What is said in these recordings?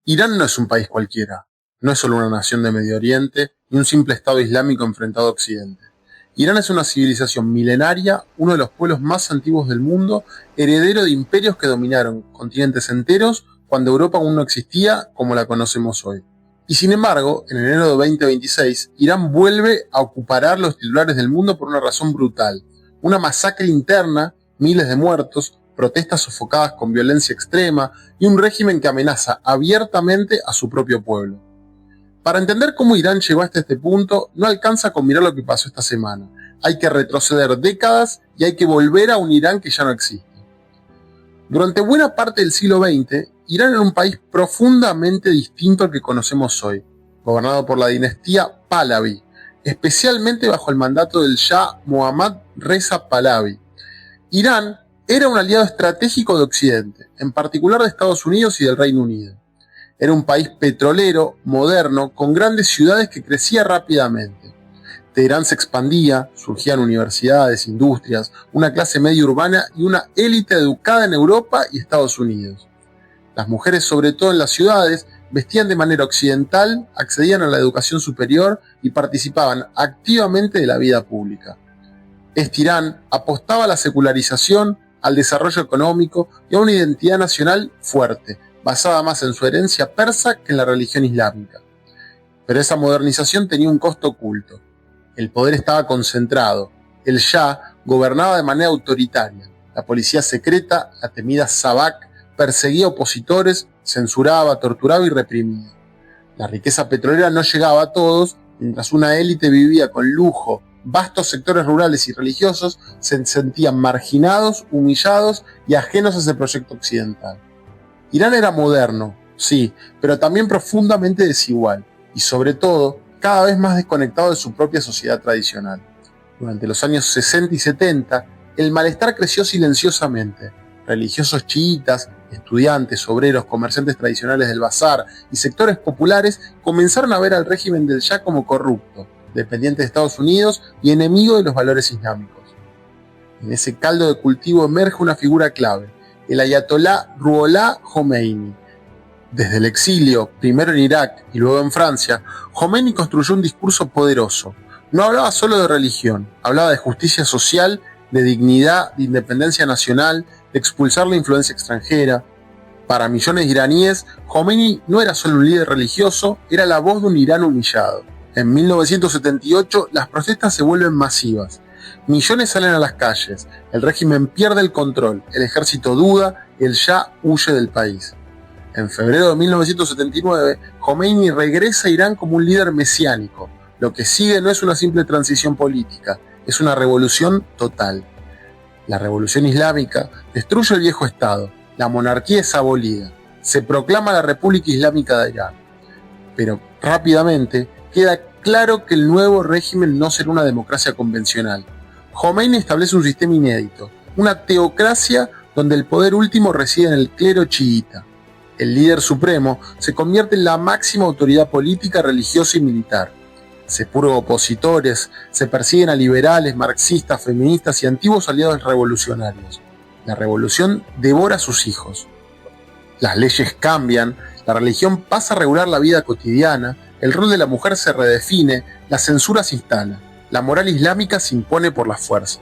Irán no es un país cualquiera, no es solo una nación de Medio Oriente ni un simple Estado islámico enfrentado a Occidente. Irán es una civilización milenaria, uno de los pueblos más antiguos del mundo, heredero de imperios que dominaron continentes enteros cuando Europa aún no existía como la conocemos hoy. Y sin embargo, en enero de 2026, Irán vuelve a ocupar los titulares del mundo por una razón brutal: una masacre interna, miles de muertos, protestas sofocadas con violencia extrema y un régimen que amenaza abiertamente a su propio pueblo. Para entender cómo Irán llegó hasta este punto, no alcanza con mirar lo que pasó esta semana. Hay que retroceder décadas y hay que volver a un Irán que ya no existe. Durante buena parte del siglo XX, Irán era un país profundamente distinto al que conocemos hoy, gobernado por la dinastía Pahlavi, especialmente bajo el mandato del Shah Mohammad Reza Pahlavi. Irán era un aliado estratégico de Occidente, en particular de Estados Unidos y del Reino Unido. Era un país petrolero, moderno, con grandes ciudades que crecía rápidamente. Teherán se expandía, surgían universidades, industrias, una clase media urbana y una élite educada en Europa y Estados Unidos. Las mujeres, sobre todo en las ciudades, vestían de manera occidental, accedían a la educación superior y participaban activamente de la vida pública. Este Irán apostaba a la secularización, al desarrollo económico y a una identidad nacional fuerte, basada más en su herencia persa que en la religión islámica. Pero esa modernización tenía un costo oculto. El poder estaba concentrado. El Shah gobernaba de manera autoritaria. La policía secreta, la temida Savak, perseguía opositores, censuraba, torturaba y reprimía. La riqueza petrolera no llegaba a todos, mientras una élite vivía con lujo. Vastos sectores rurales y religiosos se sentían marginados, humillados y ajenos a ese proyecto occidental. Irán era moderno, sí, pero también profundamente desigual y, sobre todo, cada vez más desconectado de su propia sociedad tradicional. Durante los años 60 y 70, el malestar creció silenciosamente. Religiosos chiitas, estudiantes, obreros, comerciantes tradicionales del bazar y sectores populares comenzaron a ver al régimen del Shah como corrupto, dependiente de Estados Unidos y enemigo de los valores islámicos. En ese caldo de cultivo emerge una figura clave: el ayatolá Ruhollah Khomeini. Desde el exilio, primero en Irak y luego en Francia, Khomeini construyó un discurso poderoso. No hablaba solo de religión, hablaba de justicia social, de dignidad, de independencia nacional, de expulsar la influencia extranjera. Para millones de iraníes, Khomeini no era solo un líder religioso, era la voz de un Irán humillado. En 1978, las protestas se vuelven masivas. Millones salen a las calles, el régimen pierde el control, el ejército duda y el Shah huye del país. En febrero de 1979, Khomeini regresa a Irán como un líder mesiánico. Lo que sigue no es una simple transición política, es una revolución total. La revolución islámica destruye el viejo Estado, la monarquía es abolida, se proclama la República Islámica de Irán. Pero rápidamente queda claro que el nuevo régimen no será una democracia convencional. Khomeini establece un sistema inédito, una teocracia donde el poder último reside en el clero chiita. El líder supremo se convierte en la máxima autoridad política, religiosa y militar. Se purga opositores, se persiguen a liberales, marxistas, feministas y antiguos aliados revolucionarios. La revolución devora a sus hijos. Las leyes cambian, la religión pasa a regular la vida cotidiana, el rol de la mujer se redefine, la censura se instala, la moral islámica se impone por la fuerza.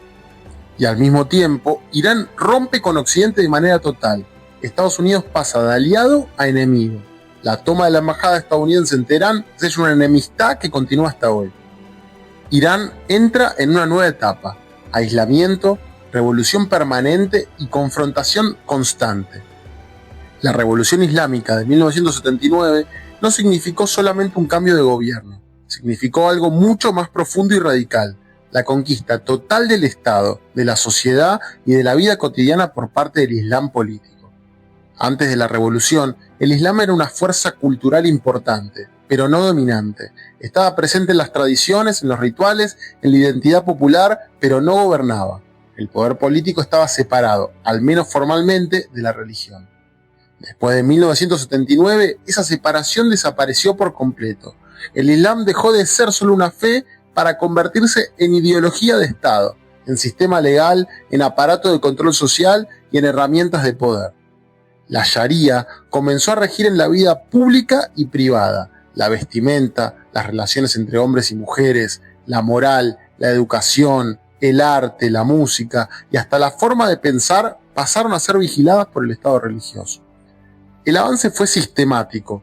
Y al mismo tiempo, Irán rompe con Occidente de manera total. Estados Unidos pasa de aliado a enemigo. La toma de la embajada estadounidense en Teherán es una enemistad que continúa hasta hoy. Irán entra en una nueva etapa: aislamiento, revolución permanente y confrontación constante. La revolución islámica de 1979 no significó solamente un cambio de gobierno, significó algo mucho más profundo y radical: la conquista total del Estado, de la sociedad y de la vida cotidiana por parte del Islam político. Antes de la revolución, el Islam era una fuerza cultural importante, pero no dominante. Estaba presente en las tradiciones, en los rituales, en la identidad popular, pero no gobernaba. El poder político estaba separado, al menos formalmente, de la religión. Después de 1979, esa separación desapareció por completo. El Islam dejó de ser solo una fe para convertirse en ideología de Estado, en sistema legal, en aparato de control social y en herramientas de poder. La Sharia comenzó a regir en la vida pública y privada, la vestimenta, las relaciones entre hombres y mujeres, la moral, la educación, el arte, la música y hasta la forma de pensar pasaron a ser vigiladas por el Estado religioso. El avance fue sistemático.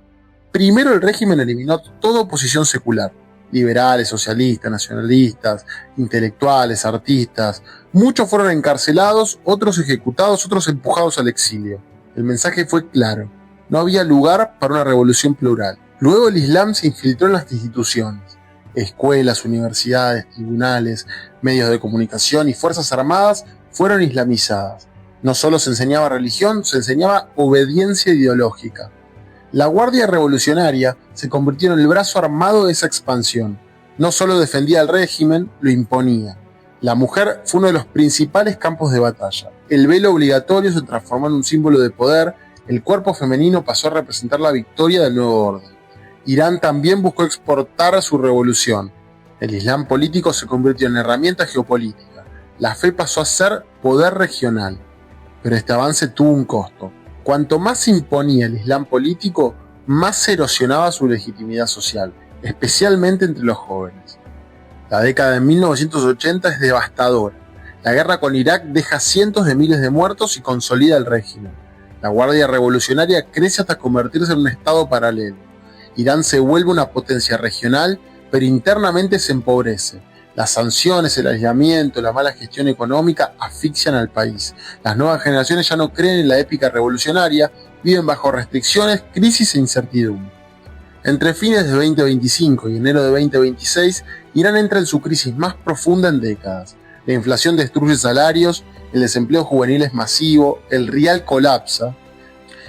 Primero el régimen eliminó toda oposición secular, liberales, socialistas, nacionalistas, intelectuales, artistas. Muchos fueron encarcelados, otros ejecutados, otros empujados al exilio. El mensaje fue claro: no había lugar para una revolución plural. Luego el Islam se infiltró en las instituciones. Escuelas, universidades, tribunales, medios de comunicación y fuerzas armadas fueron islamizadas. No solo se enseñaba religión, se enseñaba obediencia ideológica. La Guardia Revolucionaria se convirtió en el brazo armado de esa expansión. No solo defendía al régimen, lo imponía. La mujer fue uno de los principales campos de batalla. El velo obligatorio se transformó en un símbolo de poder, el cuerpo femenino pasó a representar la victoria del nuevo orden. Irán también buscó exportar su revolución. El Islam político se convirtió en herramienta geopolítica. La fe pasó a ser poder regional. Pero este avance tuvo un costo. Cuanto más se imponía el Islam político, más se erosionaba su legitimidad social, especialmente entre los jóvenes. La década de 1980 es devastadora. La guerra con Irak deja cientos de miles de muertos y consolida el régimen. La Guardia Revolucionaria crece hasta convertirse en un estado paralelo. Irán se vuelve una potencia regional, pero internamente se empobrece. Las sanciones, el aislamiento, la mala gestión económica asfixian al país. Las nuevas generaciones ya no creen en la épica revolucionaria, viven bajo restricciones, crisis e incertidumbre. Entre fines de 2025 y enero de 2026, Irán entra en su crisis más profunda en décadas. La inflación destruye salarios, el desempleo juvenil es masivo, el rial colapsa.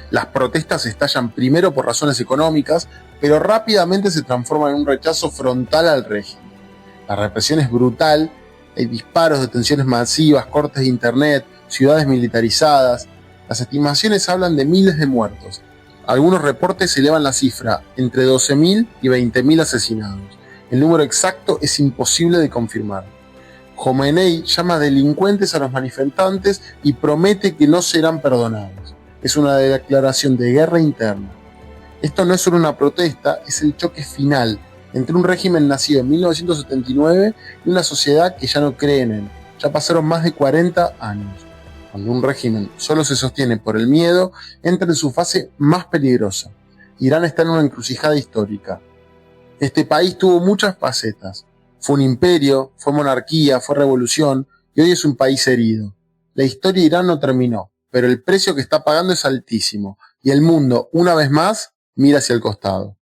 Las protestas estallan primero por razones económicas, pero rápidamente se transforman en un rechazo frontal al régimen. La represión es brutal, hay disparos, detenciones masivas, cortes de internet, ciudades militarizadas. Las estimaciones hablan de miles de muertos. Algunos reportes elevan la cifra entre 12.000 y 20.000 asesinados. El número exacto es imposible de confirmar. Khomeini llama delincuentes a los manifestantes y promete que no serán perdonados. Es una declaración de guerra interna. Esto no es solo una protesta, es el choque final entre un régimen nacido en 1979 y una sociedad que ya no cree en él. Ya pasaron más de 40 años. Cuando un régimen solo se sostiene por el miedo, entra en su fase más peligrosa. Irán está en una encrucijada histórica. Este país tuvo muchas facetas. Fue un imperio, fue monarquía, fue revolución y hoy es un país herido. La historia de Irán no terminó, pero el precio que está pagando es altísimo y el mundo, una vez más, mira hacia el costado.